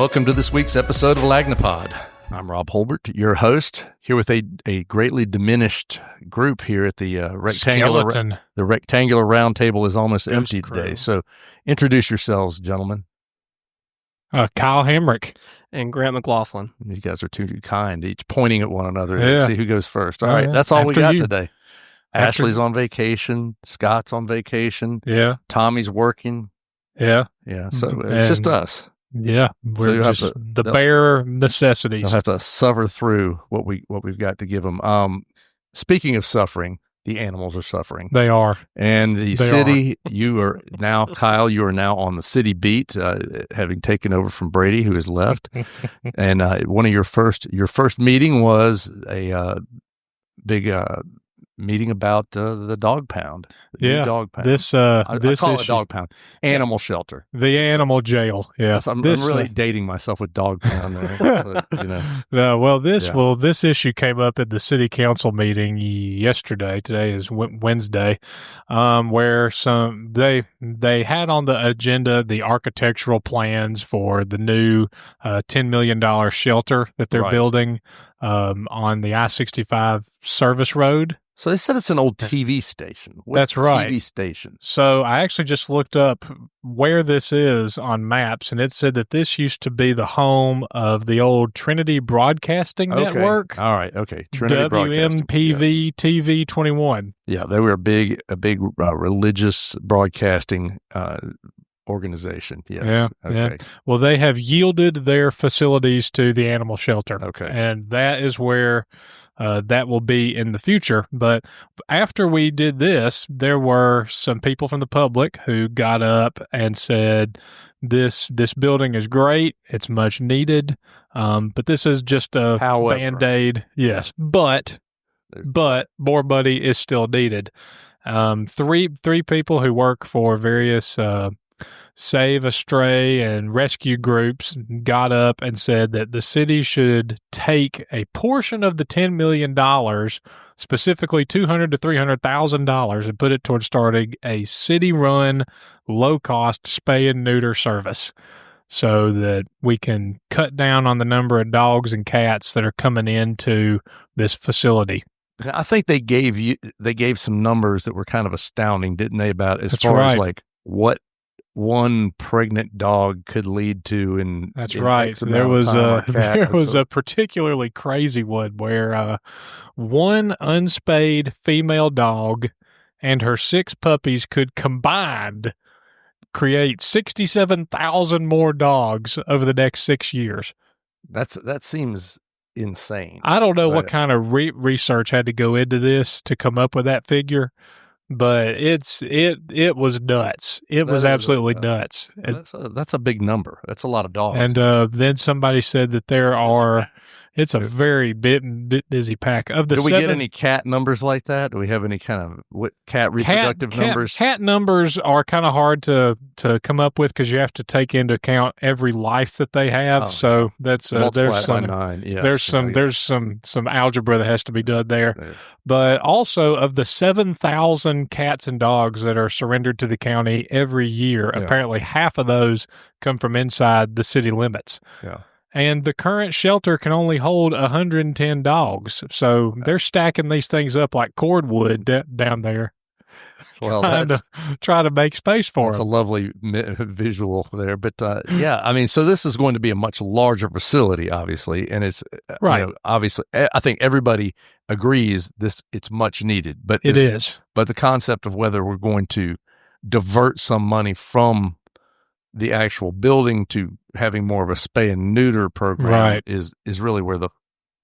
Welcome to this week's episode of Lagnia-POD. I'm Rob Holbert, your host, here with a greatly diminished group here at the rectangular. Skeleton. The rectangular round table is almost Ghost empty crew. today. So introduce yourselves, gentlemen. Kyle Hamrick. And Grant McLaughlin. You guys are too kind, each pointing at one another Yeah. to see who goes first. All right, yeah. that's all we After got you. today. After- Ashley's on vacation. Scott's on vacation. Yeah. Tommy's working. Yeah. Yeah, so it's just And- us. Yeah. We're you'll have just to- the they'll- bare necessities. They'll have to suffer through what we've got to give them. Speaking of suffering, the animals are suffering. They are. And the They city, you are now, Kyle, you are now on the city beat, having taken over from Brady, who has left. And one of your first meeting was a big meeting about the dog pound. The new Yeah. dog pound. This I this call it a issue, dog pound. Animal shelter. the animal jail. Yeah. Yes, I'm really dating myself with dog pound there. But, you know. No, well, Yeah. this issue came up at the city council meeting yesterday. Today is Wednesday, where they had on the agenda the architectural plans for the new $10 million shelter that they're Right. building on the I-65 service road. So they said it's an old TV station. What That's right. TV station. So I actually just looked up where this is on maps, and it said that this used to be the home of the old Trinity Broadcasting Network. All right. Okay. Trinity Broadcasting. WMPV Yes. TV 21. Yeah, they were a big religious broadcasting organization. Yes. Yeah, Okay. Well, they have yielded their facilities to the animal shelter. Okay. And that is where that will be in the future. But after we did this, there were some people from the public who got up and said, this building is great. It's much needed. But this is just a However. Band-Aid. Yes. But more money is still needed. Three people who work for various Save a Stray and rescue groups got up and said that the city should take a portion of the $10 million, specifically $200,000 to $300,000, and put it towards starting a city-run, low-cost spay and neuter service, so that we can cut down on the number of dogs and cats that are coming into this facility. I think they gave some numbers that were kind of astounding, didn't they? About as That's far right. as like what one pregnant dog could lead to in That's in right. X amount There of was time, or cat. there That's was a- a particularly crazy one where one unspayed female dog and her 6 puppies could combined create 67,000 more dogs over the next 6 years. that seems insane. I don't know what Right. kind of research had to go into this to come up with that figure, but it was nuts. It was That is absolutely nuts. That's a big number. That's a lot of dogs. And then somebody said that it's a very bit busy pack. Of the Do we get 7 any cat numbers like that? Do we have any kind of cat reproductive numbers? Cat numbers are kind of hard to come up with because you have to take into account every life that they have. Oh, so that's Multiply there's it by some 9. Yes. there's some algebra that has to be done there. Yeah. But also of the 7,000 cats and dogs that are surrendered to the county every year, Yeah. apparently half of those come from inside the city limits. Yeah. And the current shelter can only hold 110 dogs. So they're stacking these things up like cordwood down there. Well, trying to make space for that's a them. lovely visual there. But yeah, I mean, so this is going to be a much larger facility, obviously, and it's Right. obviously, I think everybody agrees it's much needed. But It is. But the concept of whether we're going to divert some money from the actual building to having more of a spay and neuter program Right. is really where the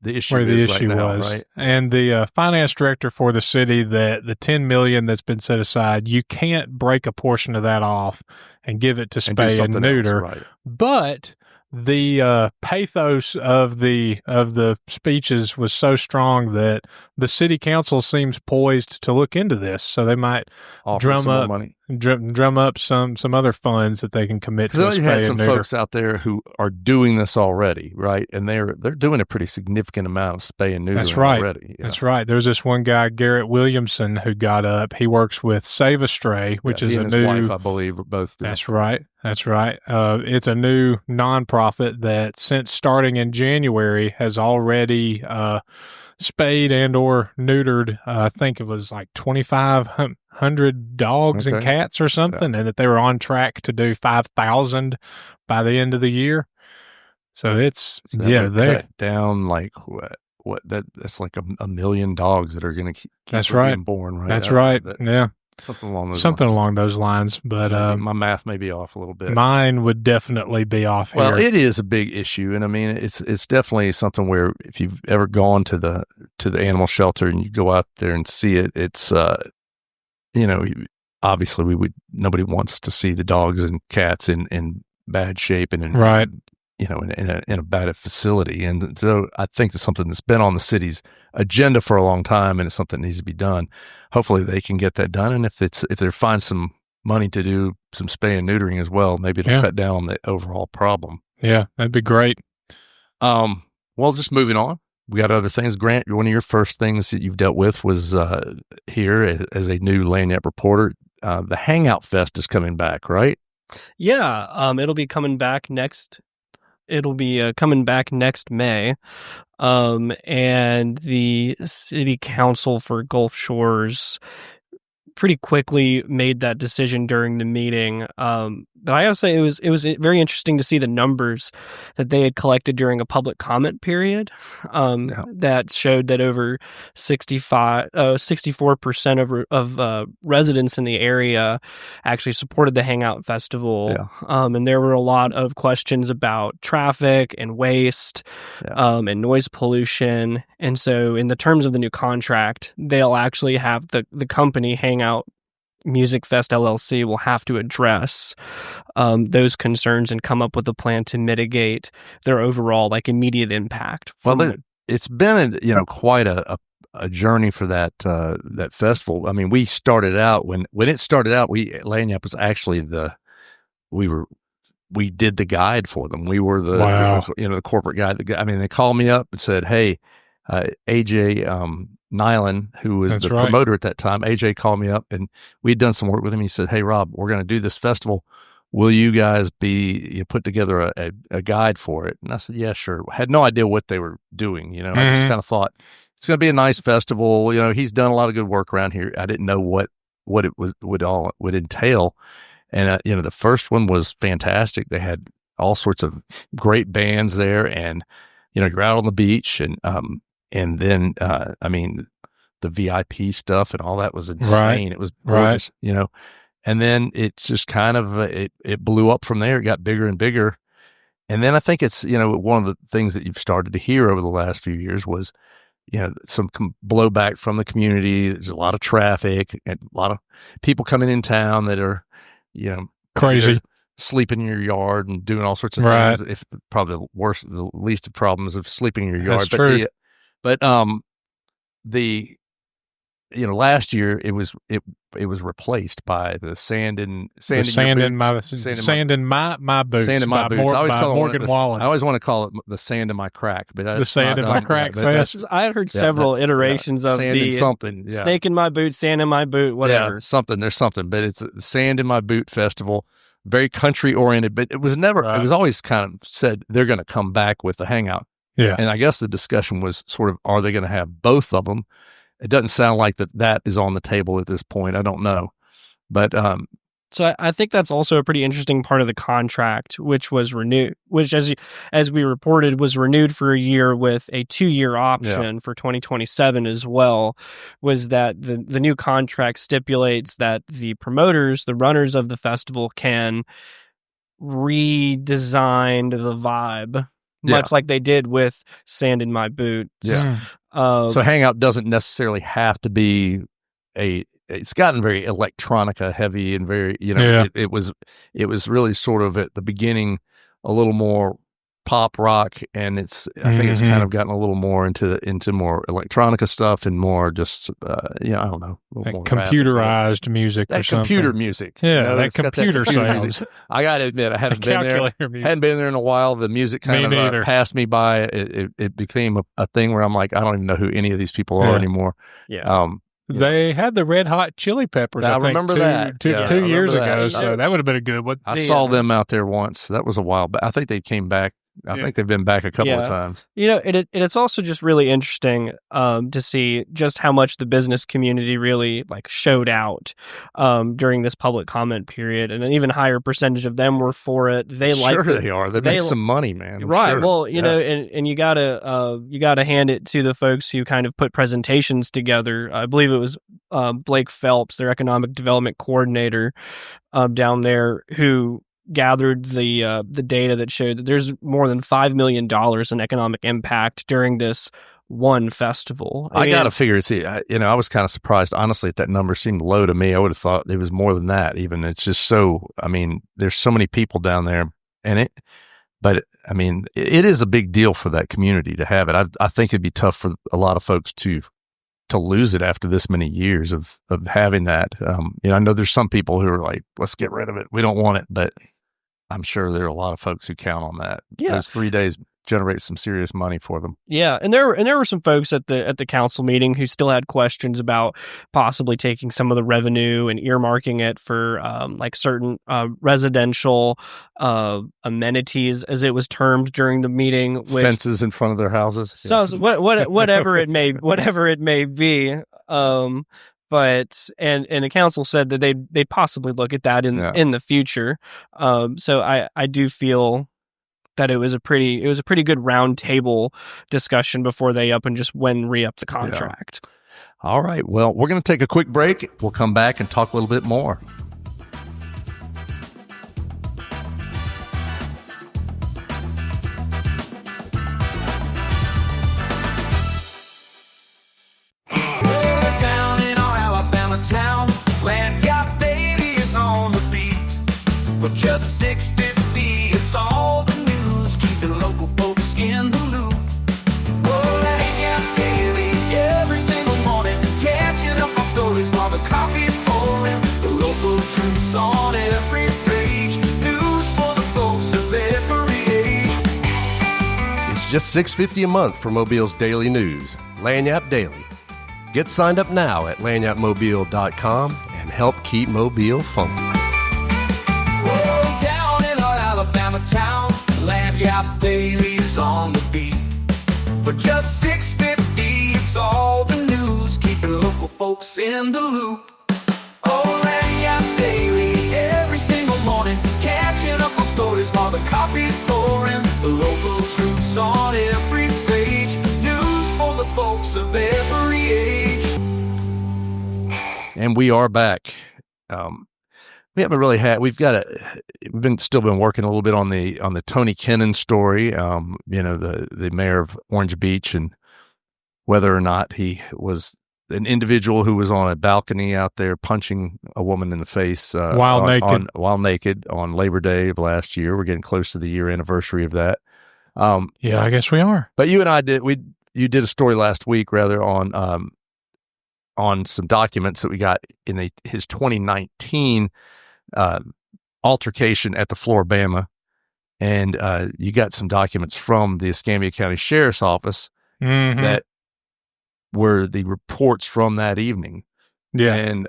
issue Where the is issue right now, was. right? And the finance director for the city, that the $10 million that's been set aside, you can't break a portion of that off and give it to And do spay and something neuter. else, right? But the pathos of the speeches was so strong that the city council seems poised to look into this. So they might Offer drum some more up money. drum up some other funds that they can commit to. Because you had some folks out there who are doing this already, right? And they're doing a pretty significant amount of spay and neutering That's right. already. That's right. There's this one guy, Garrett Williamson, who got up. He works with Save a Stray, which is he a and new his wife, I believe, are both doing. That's right. That's right. It's a new nonprofit that, since starting in January, has already spayed and or neutered. I think it was like 2,500 dogs and cats or something, and that they were on track to do 5,000 by the end of the year. So it's they cut down like what that's like a million dogs that are going to keep being born, right? That's right. Yeah. Something along those lines. But my math may be off a little bit. Mine would definitely be off here. Well, it is a big issue, and I mean, it's definitely something where if you've ever gone to the animal shelter and you go out there and see it, it's obviously nobody wants to see the dogs and cats in bad shape and right. In a bad facility. And so I think it's something that's been on the city's agenda for a long time, and it's something that needs to be done. Hopefully they can get that done. And if they find some money to do some spay and neutering as well, maybe it'll cut down on the overall problem. Yeah, that'd be great. Well, just moving on. We got other things. Grant, one of your first things that you've dealt with was here as a new Lagnia reporter. The Hangout Fest is coming back, right? Yeah, it'll be coming back next. It'll be coming back next May, and the City Council for Gulf Shores pretty quickly made that decision during the meeting. But I gotta say, it was very interesting to see the numbers that they had collected during a public comment period. That showed that over 64% of residents in the area actually supported the Hangout Festival. Yeah. And there were a lot of questions about traffic and waste, and noise pollution. And so, in the terms of the new contract, they'll actually have the company Hangout Music Fest LLC will have to address those concerns and come up with a plan to mitigate their overall immediate impact. Well, it's been quite a journey for that festival. I mean, we started out when it started out. Lagnia was actually we did the guide for them. We were the corporate guide. I mean, they called me up and said, "Hey, AJ Nyland, who was the promoter at that time, AJ called me up and we'd done some work with him. He said, 'Hey, Rob, we're going to do this festival. Will you guys put together a guide for it?' And I said, 'Yeah, sure.' I had no idea what they were doing. I just kind of thought it's going to be a nice festival. He's done a lot of good work around here. I didn't know what it would entail. And, the first one was fantastic. They had all sorts of great bands there, and, you're out on the beach and then, the VIP stuff and all that was insane. Right. It was gorgeous, and then it just kind of, it blew up from there. It got bigger and bigger. And then I think it's, one of the things that you've started to hear over the last few years was, some blowback from the community. There's a lot of traffic and a lot of people coming in town that are, crazy. Sleeping in your yard and doing all sorts of things. If probably the least of problems of sleeping in your yard. That's true. But last year it was replaced by the sand in my boots. Sand in my boots. Sand in my boots. I always want to call it the sand in my crack, but the sand in my crack fest. I had heard several iterations of sand the in something. Yeah. Snake in my boot, sand in my boot, whatever. Yeah, something. There's something, but it's the Sand in My Boot Festival. Very country oriented, but it was never. It was always kind of said they're going to come back with the Hangout. Yeah, and I guess the discussion was sort of, are they going to have both of them? It doesn't sound like that is on the table at this point. I don't know, but so I think that's also a pretty interesting part of the contract, which was renewed, which as we reported was renewed for a year with a 2-year option for 2027 as well. Was that the new contract stipulates that the promoters, the runners of the festival, can redesign the vibe. Much like they did with Sand in My Boot. Yeah. So Hangout doesn't necessarily have to be it's gotten very electronica heavy and very, it was really sort of at the beginning a little more pop rock, and I think it's kind of gotten a little more into more electronica stuff and more just I don't know, like computerized music. That or something. Computer music. Yeah, that computer sounds. Music. I got to admit, I hadn't been there. Hadn't been there in a while. The music kind of passed me by. It became a thing where I'm like, I don't even know who any of these people are anymore. Yeah. They had the Red Hot Chili Peppers. I think, remember that 2 years ago. So that would have been a good one. I saw them out there once. That was a while back. I think they came back. I think they've been back a couple of times. It's also just really interesting to see just how much the business community really like showed out during this public comment period, and an even higher percentage of them were for it. They are. They make some money, man. Right. Sure. Well, and you gotta hand it to the folks who kind of put presentations together. I believe it was Blake Phelps, their economic development coordinator down there, who gathered the data that showed that there's more than $5 million in economic impact during this one festival. I got to figure. See, I was kind of surprised, honestly, that number seemed low to me. I would have thought it was more than that. Even it's just so. I mean, there's so many people down there, but it is a big deal for that community to have it. I think it'd be tough for a lot of folks to lose it after this many years of having that. I know there's some people who are like, let's get rid of it. We don't want it, but I'm sure there are a lot of folks who count on that. Yeah. Those 3 days generate some serious money for them. Yeah, and there were some folks at the council meeting who still had questions about possibly taking some of the revenue and earmarking it for like certain residential amenities, as it was termed during the meeting. Fences in front of their houses. So whatever it may be. But and the council said that they possibly look at that in the future. So I do feel that it was a pretty good round table discussion before they up and just re-up the contract. Yeah. All right. Well, we're going to take a quick break. We'll come back and talk a little bit more. Town, Lagnia-POD is on the beat. For just $6.50, it's all the news, keeping local folks in the loop. Oh, Lagnia-POD, every single morning, catching up on stories while the coffee's pouring. The local truths on every page, news for the folks of every age. It's just $6.50 a month for Mobile's daily news, Lagnia-POD Daily. Get signed up now at Lagnia-Mobile.com and help keep Mobile funky. Whoa, down in our Alabama town, Lagnia-POD is on the beat. For just $6.50, it's all the news, keeping local folks in the loop. Oh, Lagnia-POD, every single morning, catching up on stories while the coffee's pouring. The local truths on every page, news for the folks of every age. And we are back. We haven't really had. We've still been working a little bit on the Tony Kennon story. The mayor of Orange Beach, and whether or not he was an individual who was on a balcony out there punching a woman in the face while naked on Labor Day of last year. We're getting close to the year anniversary of that. Yeah, I guess we are. But you and I you did a story last week, rather, on some documents that we got in his 2019 altercation at the Floribama, and you got some documents from the Escambia County Sheriff's Office that were the reports from that evening. Yeah, and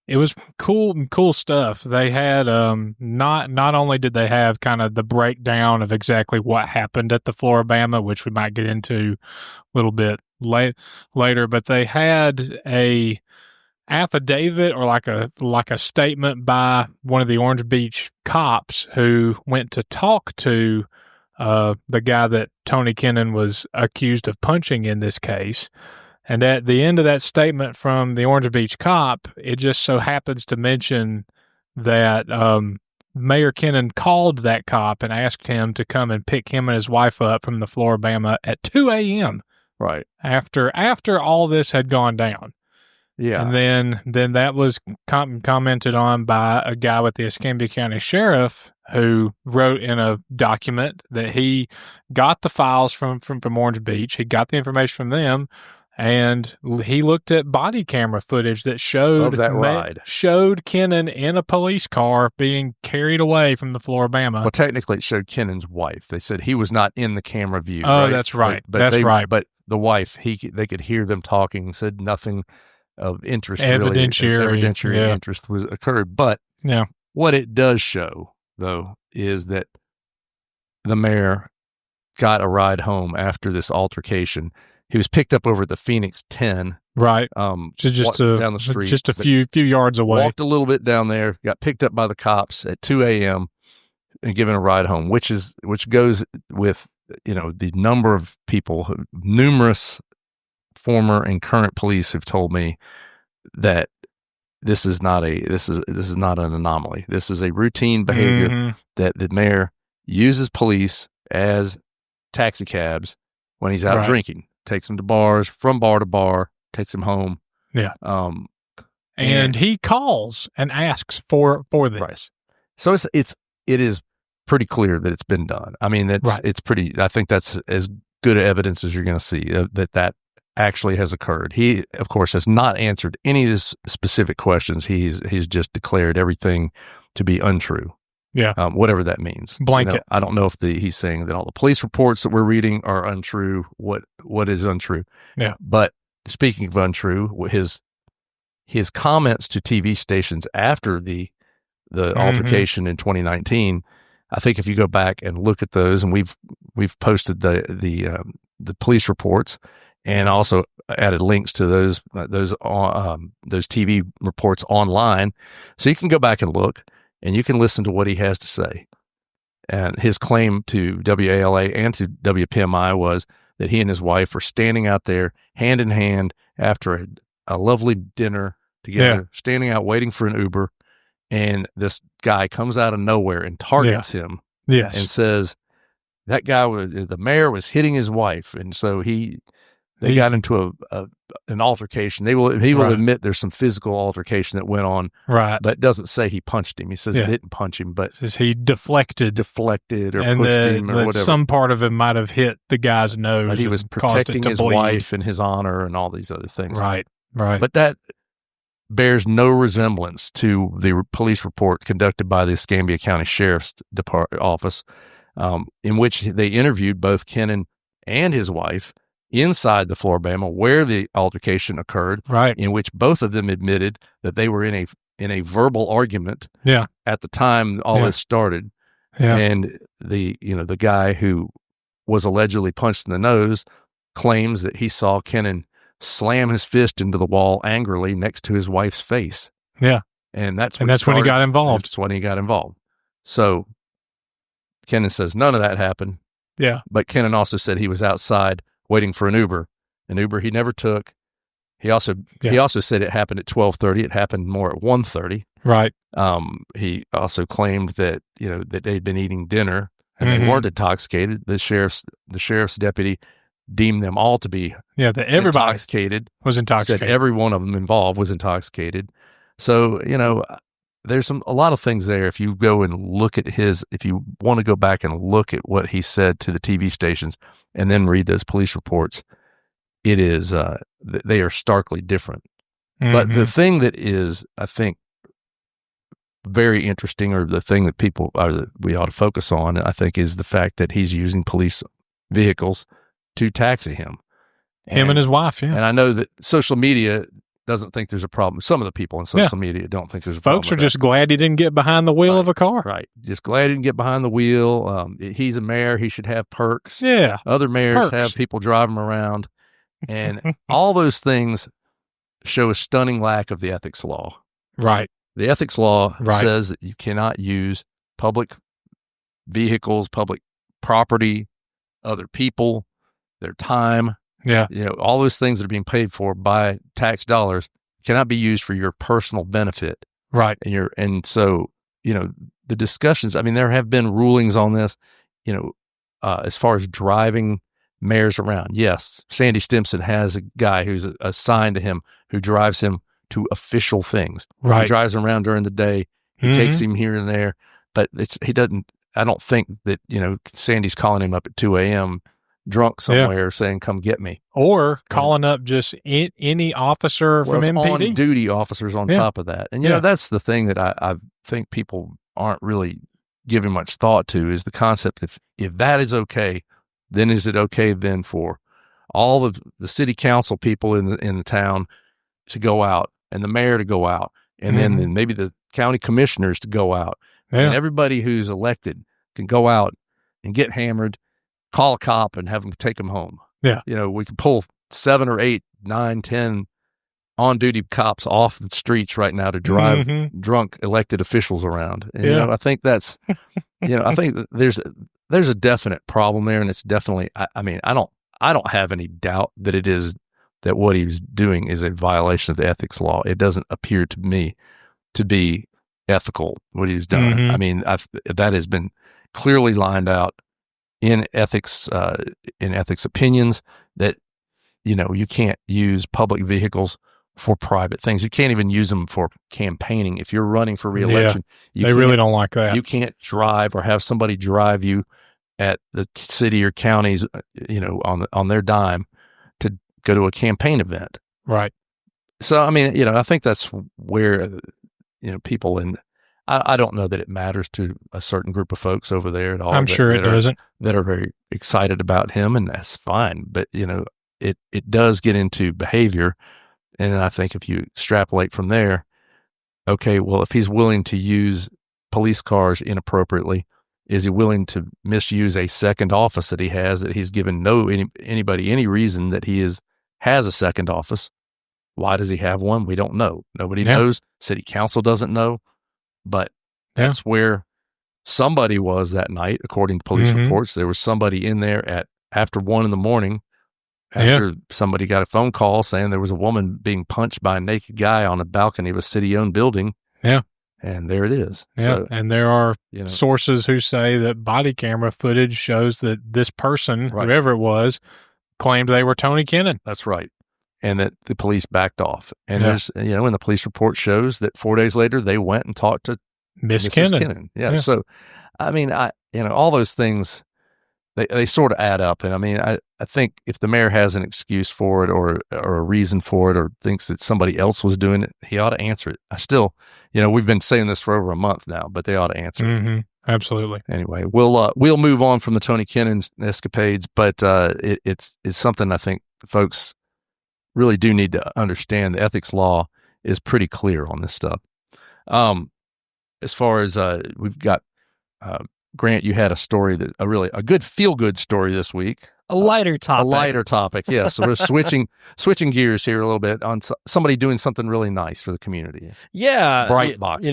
it was cool stuff. They had not only did they have kind of the breakdown of exactly what happened at the Floribama, which we might get into a little bit later, but they had a affidavit or like a statement by one of the Orange Beach cops who went to talk to the guy that Tony Kennon was accused of punching in this case. And at the end of that statement from the Orange Beach cop, it just so happens to mention that Mayor Kennon called that cop and asked him to come and pick him and his wife up from the Floribama at 2 a.m. Right. After all this had gone down. Yeah. And then that was commented on by a guy with the Escambia County Sheriff who wrote in a document that he got the files from Orange Beach. He got the information from them, and he looked at body camera footage that showed Of that ride. showed Kennan in a police car being carried away from the Floribama. Well, technically, it showed Kennan's wife. They said he was not in the camera view. Oh, right? that's right. But right. But the wife, they could hear them talking. Said nothing of interest. Evidentiary interest was occurred. But what it does show, though, is that the mayor got a ride home after this altercation. He was picked up over at the Phoenix 10. Right. Down the street. Just a few yards away. Walked a little bit down there, got picked up by the cops at 2 a.m. and given a ride home, which goes with, the number of people, numerous former and current police have told me that this is not an anomaly. This is a routine behavior that the mayor uses police as taxi cabs when he's out drinking. Takes them to bars, from bar to bar, takes them home. Yeah. And he calls and asks for this. Right. So it is pretty clear that it's been done. I mean, it's pretty. I think that's as good evidence as you're going to see that actually has occurred. He, of course, has not answered any of his specific questions. He's just declared everything to be untrue. Yeah. Whatever that means. Blanket. I don't know if he's saying that all the police reports that we're reading are untrue. What is untrue? Yeah. But speaking of untrue, his comments to TV stations after the altercation in 2019, I think if you go back and look at those, and we've posted the police reports and also added links to those TV reports online, so you can go back and look. And you can listen to what he has to say. And his claim to WALA and to WPMI was that he and his wife were standing out there hand in hand after a lovely dinner together, standing out waiting for an Uber. And this guy comes out of nowhere and targets him and says, that guy the mayor was hitting his wife. And so they got into an altercation. He will admit there's some physical altercation that went on. Right. But doesn't say he punched him. He says he didn't punch him, but says he deflected or pushed him or whatever. Some part of him might have hit the guy's nose. But he was protecting his wife and his honor and all these other things. Right. But that bears no resemblance to the police report conducted by the Escambia County Sheriff's Office, in which they interviewed both Kennan and his wife inside the Floribama where the altercation occurred, in which both of them admitted that they were in a verbal argument at the time all this started. Yeah. And the guy who was allegedly punched in the nose claims that he saw Kennan slam his fist into the wall angrily next to his wife's face. Yeah. And that's when he got involved. That's when he got involved. So Kennan says none of that happened. Yeah. But Kennan also said he was outside waiting for an Uber he never took. He also said it happened at 12:30. It happened more at 1:30. Right. He also claimed that that they'd been eating dinner and they weren't intoxicated. The sheriff's deputy deemed them all to be that everybody was intoxicated. Said every one of them involved was intoxicated. So there's a lot of things there. If you go and look at if you want to go back and look at what he said to the TV stations and then read those police reports, it is, they are starkly different. But the thing that is, I think, very interesting, or the thing that we ought to focus on, I think, is the fact that he's using police vehicles to taxi him. Him and his wife, yeah. And I know that social media doesn't think there's a problem. Some of the people on social media don't think there's a problem. Folks are just glad he didn't get behind the wheel of a car. Right. Just glad he didn't get behind the wheel. He's a mayor. He should have perks. Yeah. Other mayors have people drive him around. And all those things show a stunning lack of the ethics law. Right. The ethics law says that you cannot use public vehicles, public property, other people, their time. Yeah. All those things that are being paid for by tax dollars cannot be used for your personal benefit. Right. And so, the discussions, there have been rulings on this, as far as driving mayors around. Yes. Sandy Stimson has a guy who's assigned to him who drives him to official things. Right. He drives him around during the day. He takes him here and there, but he doesn't. I don't think that Sandy's calling him up at 2 a.m. drunk somewhere saying, "Come get me," or calling up just any officer from MPD. On duty officers on top of that. And that's the thing that I think people aren't really giving much thought to is the concept if that is okay, then is it okay then for all of the city council people in the town to go out and the mayor to go out and then maybe the county commissioners to go out and everybody who's elected can go out and get hammered, call a cop and have them take them home. Yeah. We can pull 7 or 8, 9, 10 on-duty cops off the streets right now to drive drunk elected officials around. And, I think that's, I think there's a definite problem there, and it's definitely, I don't have any doubt that it is, that what he was doing is a violation of the ethics law. It doesn't appear to me to be ethical, what he's done. I mean, that has been clearly lined out in ethics opinions that, you can't use public vehicles for private things. You can't even use them for campaigning. If you're running for re-election, they really don't like that. You can't drive or have somebody drive you at the city or counties, on their dime to go to a campaign event. Right. So, I think that's where, people I don't know that it matters to a certain group of folks over there at all. I'm sure it doesn't. That are very excited about him, and that's fine. But, it does get into behavior. And I think if you extrapolate from there, okay, well, if he's willing to use police cars inappropriately, is he willing to misuse a second office that he has, that he's given anybody any reason that he has a second office? Why does he have one? We don't know. Nobody knows. City council doesn't know. But that's where somebody was that night, according to police reports. There was somebody in there after 1 a.m. After somebody got a phone call saying there was a woman being punched by a naked guy on a balcony of a city-owned building. Yeah. And there it is. Yeah. So, and there are sources who say that body camera footage shows that this person, whoever it was, claimed they were Tony Kennan. That's right. And that the police backed off. And there's, and the police report shows that 4 days later, they went and talked to Miss Mrs. Kennan. Yeah. So, all those things, they sort of add up. And I think if the mayor has an excuse for it or a reason for it or thinks that somebody else was doing it, he ought to answer it. I still, we've been saying this for over a month now, but they ought to answer it. Absolutely. Anyway, we'll move on from the Tony Kennan escapades, but it's something I think folks really do need to understand. The ethics law is pretty clear on this stuff. As far as we've got, Grant, you had a story a good feel-good story this week. A lighter topic. A lighter topic, yes. So we're switching gears here a little bit on somebody doing something really nice for the community. Yeah. Bright boxes.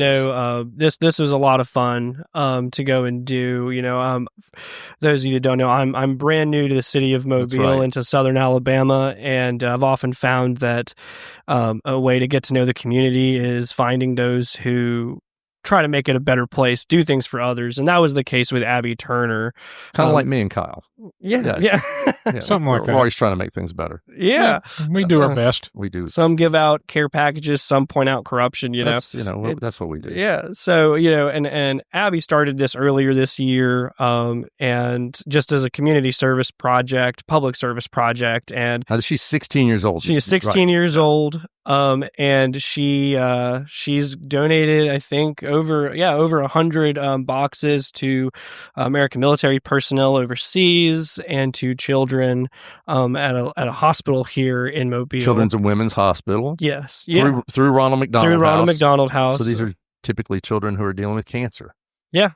This was a lot of fun to go and do. Those of you that don't know, I'm brand new to the city of Mobile and to southern Alabama, and I've often found that a way to get to know the community is finding those who try to make it a better place, do things for others. And that was the case with Abby Turner. Kind of like me and Kyle. Yeah. Something like that. We're always trying to make things better. Yeah. We do our best. We do. Some give out care packages, some point out corruption, That's what we do. Yeah. So, and Abby started this earlier this year, and just as a community service project, public service project. And she's 16 years old. She is 16 years old. And she's donated, I think, over 100 boxes to American military personnel overseas and to children at a hospital here in Mobile. Children's and Women's Hospital. Yes. Yeah. Through Ronald McDonald House. Through Ronald McDonald House. So these are typically children who are dealing with cancer. Yeah.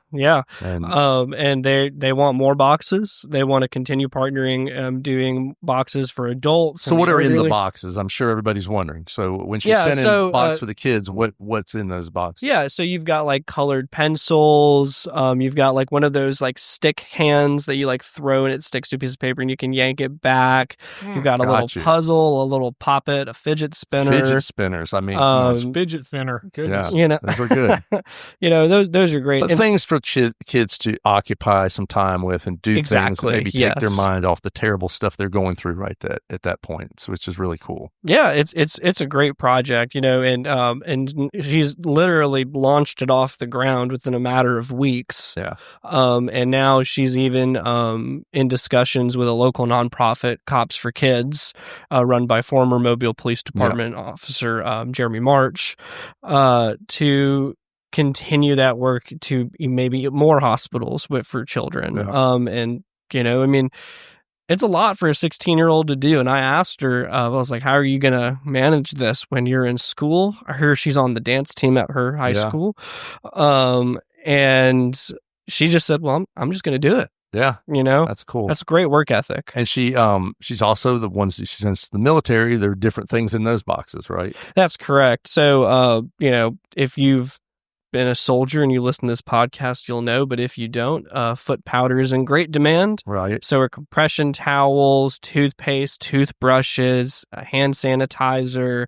And they want more boxes. They want to continue partnering, doing boxes for adults. So what are in the boxes? I'm sure everybody's wondering. So when she sent in a box for the kids, what's in those boxes? Yeah, so you've got like colored pencils. You've got like one of those like stick hands that you like throw and it sticks to a piece of paper and you can yank it back. You've got a little puzzle, a little poppet, a fidget spinner. Fidget spinners. Fidget spinner. Goodness. Yeah, those are good. Those are great. But things for kids to occupy some time with and do things, maybe take their mind off the terrible stuff they're going through at that point, which is really cool. Yeah, it's a great project, and she's literally launched it off the ground within a matter of weeks. Yeah. And now she's even in discussions with a local nonprofit, Cops for Kids, run by former Mobile Police Department officer Jeremy March, to continue that work to maybe more hospitals for children. Yeah. And it's a lot for a 16-year-old to do. And I asked her, I was like, how are you going to manage this when you're in school? I hear she's on the dance team at her high school. And she just said, well, I'm just going to do it. Yeah. That's cool. That's a great work ethic. And she's also the ones that she sends to the military. There are different things in those boxes, right? That's correct. So, if you've been a soldier and you listen to this podcast, you'll know, but if you don't, foot powder is in great demand. Right. So are compression towels, toothpaste, toothbrushes, hand sanitizer,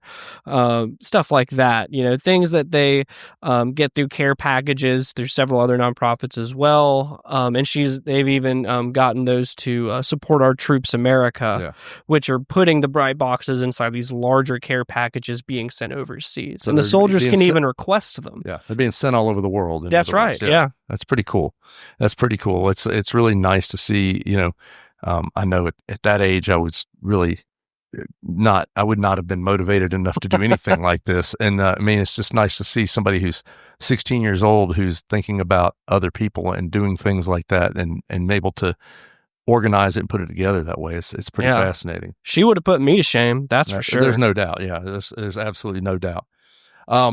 stuff like that. Things that they get through care packages. There's several other nonprofits as well. And they've even gotten those to support Our Troops America, which are putting the bright boxes inside these larger care packages being sent overseas. So and the soldiers can even request them. Yeah. They're being sent all over the world. That's right. Yeah. That's pretty cool. It's really nice to see, I know at that age I was really I would not have been motivated enough to do anything like this. And it's just nice to see somebody who's 16 years old, who's thinking about other people and doing things like that and able to organize it and put it together that way. It's pretty fascinating. She would have put me to shame. That's for sure. There's no doubt. Yeah. There's absolutely no doubt.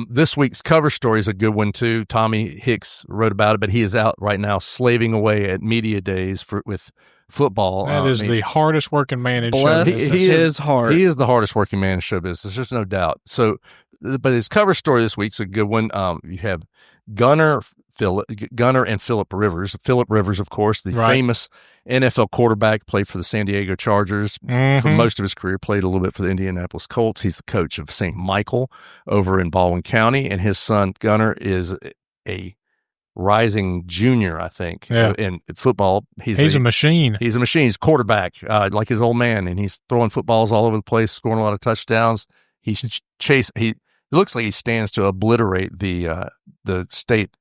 This week's cover story is a good one too. Tommy Hicks wrote about it, but he is out right now slaving away at media days with football. That is the hardest working man in show bless business. his heart. He is the hardest working man in show business. There's no doubt. So, but his cover story this week's a good one. You have Gunner and Phillip Rivers. Phillip Rivers, of course, the famous NFL quarterback, played for the San Diego Chargers for most of his career, played a little bit for the Indianapolis Colts. He's the coach of St. Michael over in Baldwin County, and his son, Gunner, is a rising junior, I think, in football. He's a machine. He's a machine. He's quarterback, like his old man, and he's throwing footballs all over the place, scoring a lot of touchdowns. He looks like he stands to obliterate the state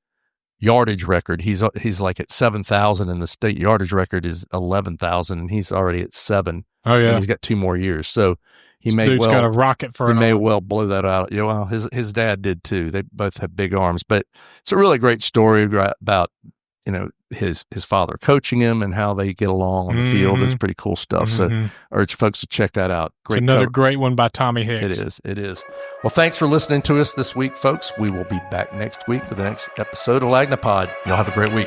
yardage record. He's like at 7,000, and the state yardage record is 11,000, and he's already at 7. Oh yeah, and he's got 2 more years, so he dude's got a rocket for he may well blow that out. Well, his dad did too. They both have big arms, but it's a really great story about his father coaching him and how they get along on the field. It's pretty cool stuff. So I urge folks to check that out. It's another great one by Tommy Hicks. It is. Well, thanks for listening to us this week, folks. We will be back next week with the next episode of Lagnia-POD. Y'all have a great week.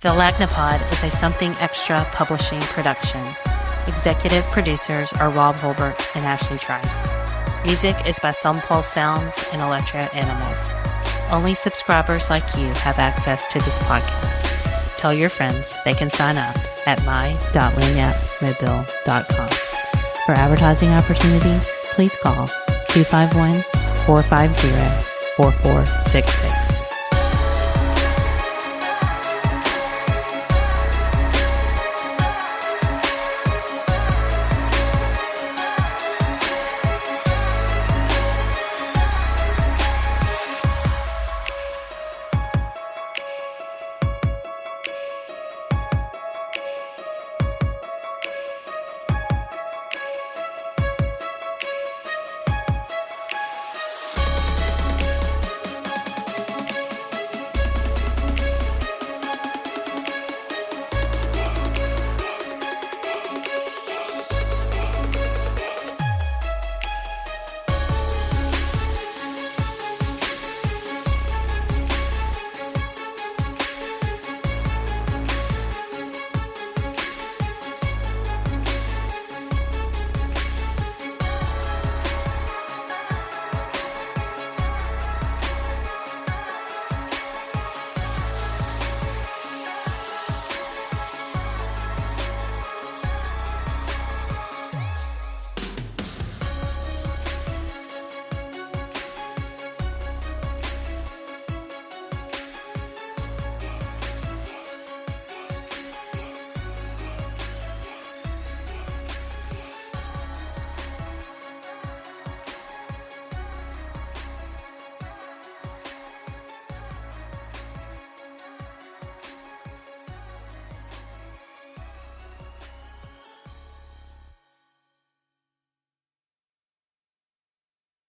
The Lagnia-POD is a Something Extra publishing production. Executive producers are Rob Holbert and Ashley Trice. Music is by Some Paul Sounds and Electro Animals. Only subscribers like you have access to this podcast. Tell your friends they can sign up at my.lagnia-mobile.com. For advertising opportunities, please call 251-450-4466.